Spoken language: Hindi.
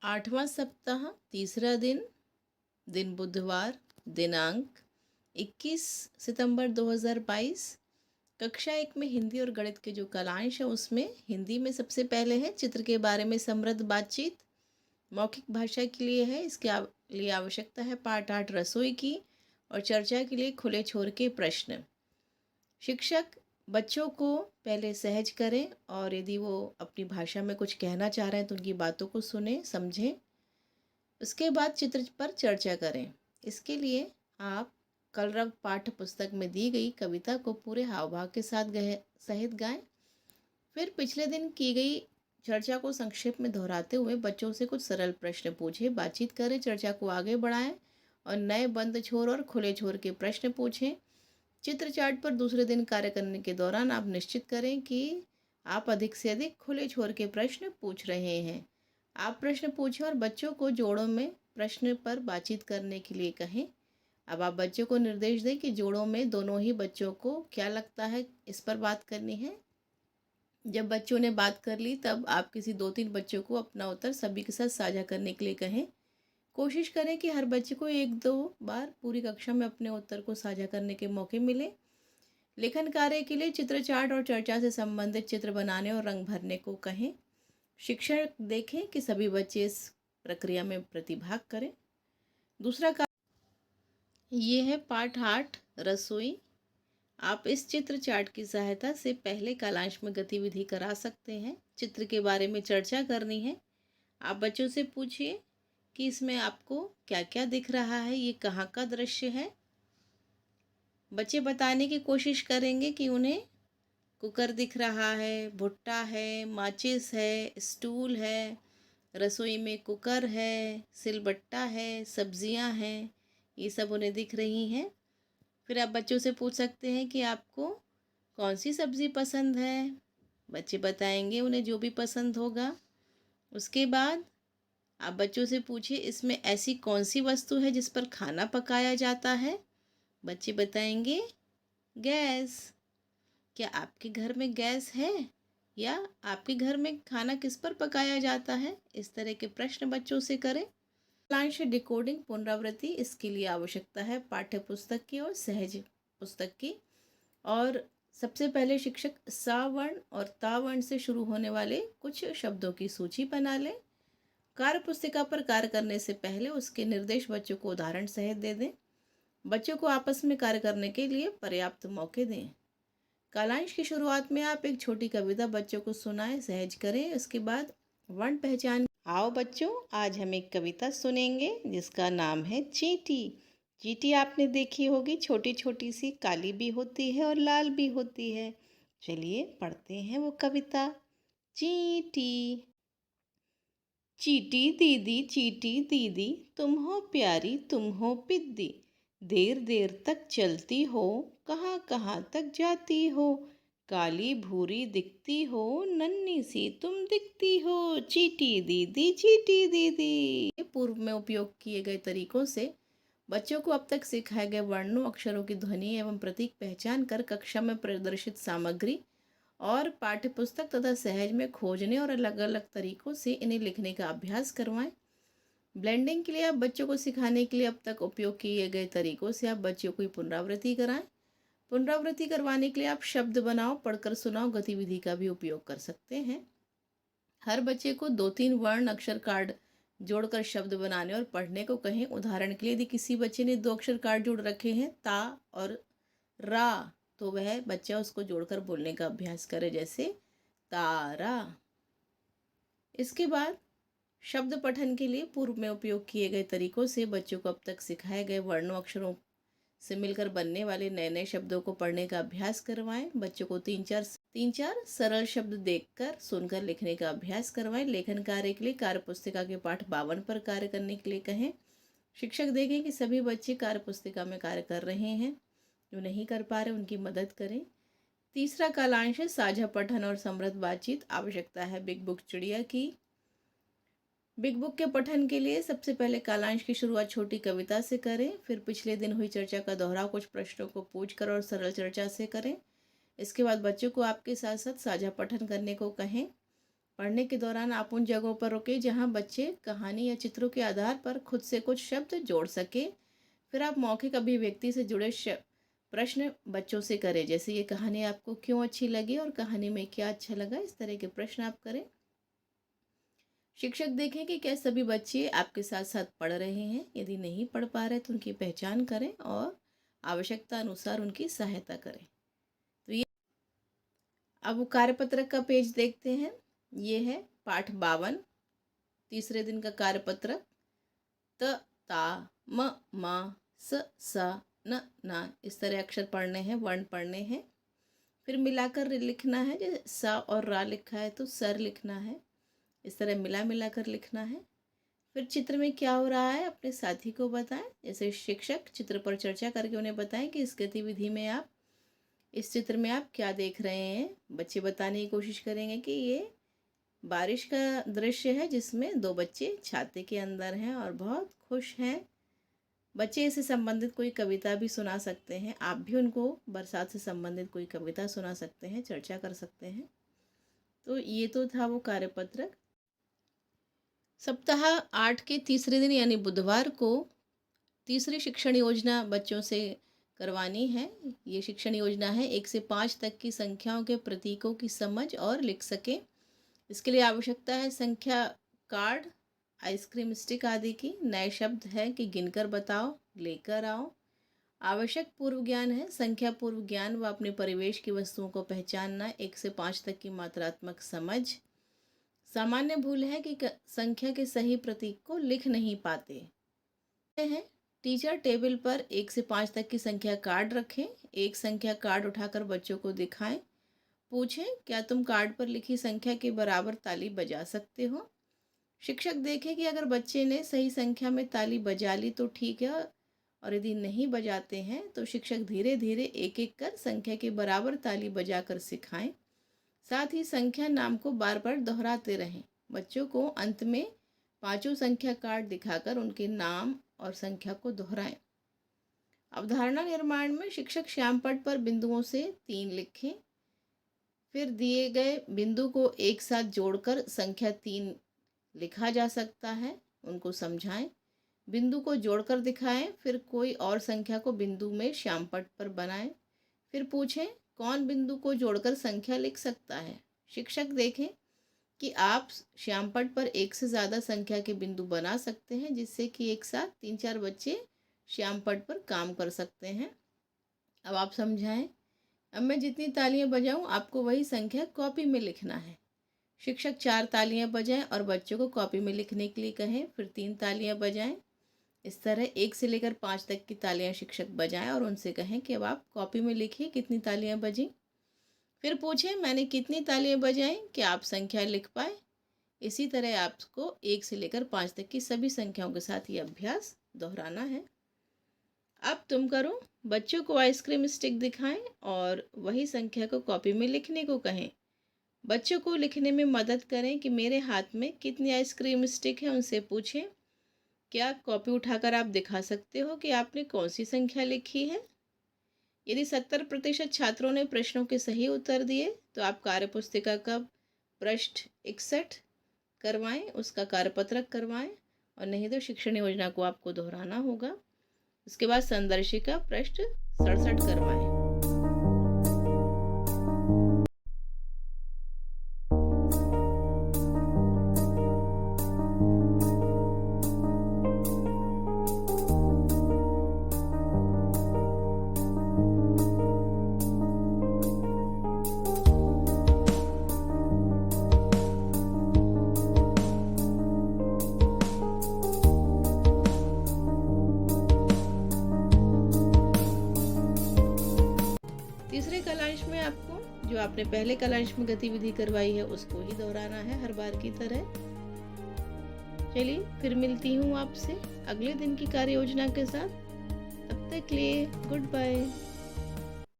8वां सप्ताह, तीसरा दिन, दिन बुधवार, दिनांक 21 सितंबर 2022। कक्षा 1 में हिंदी और गणित के जो कालांश है उसमें हिंदी में सबसे पहले है चित्र के बारे में समृद्ध बातचीत। मौखिक भाषा के लिए है, इसके लिए आवश्यकता है पाठ 8 रसोई की और चर्चा के लिए खुले छोर के प्रश्न। शिक्षक बच्चों को पहले सहज करें और यदि वो अपनी भाषा में कुछ कहना चाह रहे हैं तो उनकी बातों को सुने समझें। उसके बाद चित्र पर चर्चा करें। इसके लिए आप कलरव पाठ्य पुस्तक में दी गई कविता को पूरे हाव भाव के साथ सहित गाएं। फिर पिछले दिन की गई चर्चा को संक्षेप में दोहराते हुए बच्चों से कुछ सरल प्रश्न पूछें, बातचीत करें, चर्चा को आगे बढ़ाएं और नए बंद छोर और खुले छोर के प्रश्न पूछें। चित्र चार्ट पर दूसरे दिन कार्य करने के दौरान आप निश्चित करें कि आप अधिक से अधिक खुले छोर के प्रश्न पूछ रहे हैं। आप प्रश्न पूछें और बच्चों को जोड़ों में प्रश्न पर बातचीत करने के लिए कहें। अब आप बच्चों को निर्देश दें कि जोड़ों में दोनों ही बच्चों को क्या लगता है इस पर बात करनी है। जब बच्चों ने बात कर ली तब आप किसी 2-3 बच्चों को अपना उत्तर सभी के साथ साझा करने के लिए कहें। कोशिश करें कि हर बच्चे को 1-2 बार पूरी कक्षा में अपने उत्तर को साझा करने के मौके मिले। लेखन कार्य के लिए चित्र चार्ट और चर्चा से संबंधित चित्र बनाने और रंग भरने को कहें। शिक्षक देखें कि सभी बच्चे इस प्रक्रिया में प्रतिभाग करें। दूसरा कार्य ये है पाठ 8 रसोई। आप इस चित्र चार्ट की सहायता से पहले कालांश में गतिविधि करा सकते हैं। चित्र के बारे में चर्चा करनी है। आप बच्चों से पूछिए कि इसमें आपको क्या क्या दिख रहा है, ये कहाँ का दृश्य है। बच्चे बताने की कोशिश करेंगे कि उन्हें कुकर दिख रहा है, भुट्टा है, माचिस है, स्टूल है, रसोई में कुकर है, सिलबट्टा है, सब्जियां हैं, ये सब उन्हें दिख रही हैं। फिर आप बच्चों से पूछ सकते हैं कि आपको कौन सी सब्ज़ी पसंद है। बच्चे बताएंगे उन्हें जो भी पसंद होगा। उसके बाद आप बच्चों से पूछिए इसमें ऐसी कौन सी वस्तु है जिस पर खाना पकाया जाता है। बच्चे बताएंगे गैस। क्या आपके घर में गैस है या आपके घर में खाना किस पर पकाया जाता है। इस तरह के प्रश्न बच्चों से करें। कालांश डिकोडिंग पुनरावृत्ति, इसके लिए आवश्यकता है पाठ्य पुस्तक की और सहज पुस्तक की। और सबसे पहले शिक्षक सा वर्ण और ता वर्ण से शुरू होने वाले कुछ शब्दों की सूची बना लें। कार्य पुस्तिका पर कार्य करने से पहले उसके निर्देश बच्चों को उदाहरण सहित दे दें। बच्चों को आपस में कार्य करने के लिए पर्याप्त मौके दें। कालांश की शुरुआत में आप एक छोटी कविता बच्चों को सुनाएं, सहज करें। उसके बाद वर्ण पहचान। आओ बच्चों, आज हम एक कविता सुनेंगे जिसका नाम है चींटी। चींटी आपने देखी होगी, छोटी छोटी सी, काली भी होती है और लाल भी होती है। चलिए पढ़ते हैं वो कविता। चींटी। चींटी दीदी तुम हो प्यारी, तुम हो पिद्दी। देर देर तक चलती हो, कहाँ कहाँ तक जाती हो। काली भूरी दिखती हो, नन्ही सी तुम दिखती हो। चींटी दीदी, चींटी दीदी। पूर्व में उपयोग किए गए तरीकों से बच्चों को अब तक सिखाए गए वर्णों, अक्षरों की ध्वनि एवं प्रतीक पहचान कर कक्षा में प्रदर्शित सामग्री और पाठ्यपुस्तक तथा सहज में खोजने और अलग अलग तरीकों से इन्हें लिखने का अभ्यास करवाएं। ब्लेंडिंग के लिए आप बच्चों को सिखाने के लिए अब तक उपयोग किए गए तरीकों से आप बच्चों को पुनरावृत्ति कराएं। पुनरावृत्ति करवाने के लिए आप शब्द बनाओ, पढ़कर सुनाओ गतिविधि का भी उपयोग कर सकते हैं। हर बच्चे को 2-3 वर्ण अक्षर कार्ड जोड़कर शब्द बनाने और पढ़ने को कहें। उदाहरण के लिए यदि किसी बच्चे ने 2 अक्षर कार्ड जोड़ रखे हैं, ता और रा, तो वह बच्चा उसको जोड़कर बोलने का अभ्यास करे, जैसे तारा। इसके बाद शब्द पठन के लिए पूर्व में उपयोग किए गए तरीकों से बच्चों को अब तक सिखाए गए वर्णों अक्षरों से मिलकर बनने वाले नए नए शब्दों को पढ़ने का अभ्यास करवाएं। बच्चों को 3-4 सरल शब्द देखकर सुनकर लिखने का अभ्यास करवाएं। लेखन कार्य के लिए कार्य पुस्तिका के पाठ 52 पर कार्य करने के लिए कहें। शिक्षक देखें कि सभी बच्चे कार्य पुस्तिका में कार्य कर रहे हैं। जो नहीं कर पा रहे उनकी मदद करें। तीसरा कालांश है साझा पठन और समृद्ध बातचीत। आवश्यकता है बिग बुक चिड़िया की। बिग बुक के पठन के लिए सबसे पहले कालांश की शुरुआत छोटी कविता से करें। फिर पिछले दिन हुई चर्चा का दोहराव कुछ प्रश्नों को पूछकर और सरल चर्चा से करें। इसके बाद बच्चों को आपके साथ साथ साझा पठन करने को कहें। पढ़ने के दौरान आप उन जगहों पर रुकें जहाँ बच्चे कहानी या चित्रों के आधार पर खुद से कुछ शब्द जोड़ सके। फिर आप मौखिक अभिव्यक्ति से जुड़े प्रश्न बच्चों से करें, जैसे ये कहानी आपको क्यों अच्छी लगी और कहानी में क्या अच्छा लगा, इस तरह के प्रश्न आप करें। शिक्षक देखें कि क्या सभी बच्चे आपके साथ साथ पढ़ रहे हैं। यदि नहीं पढ़ पा रहे तो उनकी पहचान करें और आवश्यकता अनुसार उनकी सहायता करें। तो ये अब वो कार्यपत्रक का पेज देखते हैं। ये है पाठ 52, तीसरे दिन का कार्यपत्रक। त ता म स सा न ना, इस तरह अक्षर पढ़ने हैं, वर्ण पढ़ने हैं। फिर मिलाकर लिखना है, जैसे सा और रा लिखा है तो सर लिखना है, इस तरह मिला मिला कर लिखना है। फिर चित्र में क्या हो रहा है अपने साथी को बताएं, जैसे शिक्षक चित्र पर चर्चा करके उन्हें बताएं कि इस गतिविधि में आप, इस चित्र में आप क्या देख रहे हैं। बच्चे बताने की कोशिश करेंगे कि ये बारिश का दृश्य है जिसमें दो बच्चे छाते के अंदर हैं और बहुत खुश हैं। बच्चे इससे संबंधित कोई कविता भी सुना सकते हैं। आप भी उनको बरसात से संबंधित कोई कविता सुना सकते हैं, चर्चा कर सकते हैं। तो ये तो था वो कार्यपत्रक। सप्ताह 8 के तीसरे दिन यानी बुधवार को तीसरी शिक्षण योजना बच्चों से करवानी है। ये शिक्षण योजना है 1 से 5 तक की संख्याओं के प्रतीकों की समझ और लिख सके। इसके लिए आवश्यकता है संख्या कार्ड, आइसक्रीम स्टिक आदि की। नए शब्द है कि गिनकर बताओ, लेकर आओ। आवश्यक पूर्व ज्ञान है संख्या पूर्व ज्ञान व अपने परिवेश की वस्तुओं को पहचानना। 1 से 5 तक की मात्रात्मक समझ। सामान्य भूल है कि संख्या के सही प्रतीक को लिख नहीं पाते हैं। टीचर टेबल पर 1 से 5 तक की संख्या कार्ड रखें। एक संख्या कार्ड उठाकर बच्चों को दिखाएं। पूछें, क्या तुम कार्ड पर लिखी संख्या के बराबर ताली बजा सकते हो। शिक्षक देखें कि अगर बच्चे ने सही संख्या में ताली बजा ली तो ठीक है, और यदि नहीं बजाते हैं तो शिक्षक धीरे धीरे एक एक कर संख्या के बराबर ताली बजाकर सिखाएं। साथ ही संख्या नाम को बार बार दोहराते रहें। बच्चों को अंत में 5 संख्या कार्ड दिखाकर उनके नाम और संख्या को दोहराएं। अवधारणा निर्माण में शिक्षक श्यामपट्ट पर बिंदुओं से 3 लिखें। फिर दिए गए बिंदु को एक साथ जोड़कर संख्या 3 लिखा जा सकता है, उनको समझाएं। बिंदु को जोड़कर दिखाएं। फिर कोई और संख्या को बिंदु में श्यामपट्ट पर बनाएं। फिर पूछें, कौन बिंदु को जोड़कर संख्या लिख सकता है। शिक्षक देखें कि आप श्यामपट्ट पर 1 से ज़्यादा संख्या के बिंदु बना सकते हैं, जिससे कि एक साथ 3-4 बच्चे श्यामपट्ट पर काम कर सकते हैं। अब आप समझाएं। अब मैं जितनी तालियां बजाऊं आपको वही संख्या कॉपी में लिखना है। शिक्षक 4 तालियां बजाएं और बच्चों को कॉपी में लिखने के लिए कहें। फिर 3 तालियां बजाएं। इस तरह 1 से लेकर 5 तक की तालियां शिक्षक बजाएं और उनसे कहें कि अब आप कॉपी में लिखिए कितनी तालियां बजी। फिर पूछें, मैंने कितनी तालियां बजाई, कि आप संख्या लिख पाए। इसी तरह आपको 1 से लेकर 5 तक की सभी संख्याओं के साथ ये अभ्यास दोहराना है। अब तुम करो। बच्चों को आइसक्रीम स्टिक दिखाएं और वही संख्या को कॉपी में लिखने को कहें। बच्चों को लिखने में मदद करें कि मेरे हाथ में कितनी आइसक्रीम स्टिक है। उनसे पूछें, क्या कॉपी उठाकर आप दिखा सकते हो कि आपने कौन सी संख्या लिखी है। यदि 70% छात्रों ने प्रश्नों के सही उत्तर दिए तो आप कार्यपुस्तिका का पृष्ठ 61 करवाएं, उसका कार्यपत्रक करवाएं, और नहीं तो शिक्षण योजना को आपको दोहराना होगा। उसके बाद संदर्शिका पृष्ठ 67 करवाएं। तीसरे कलांश में आपको जो आपने पहले कलांश में गतिविधि करवाई है उसको ही दोहराना है हर बार की तरह। चलिए फिर मिलती हूँ आपसे अगले दिन की कार्य योजना के साथ। तब तक के लिए गुड बाय।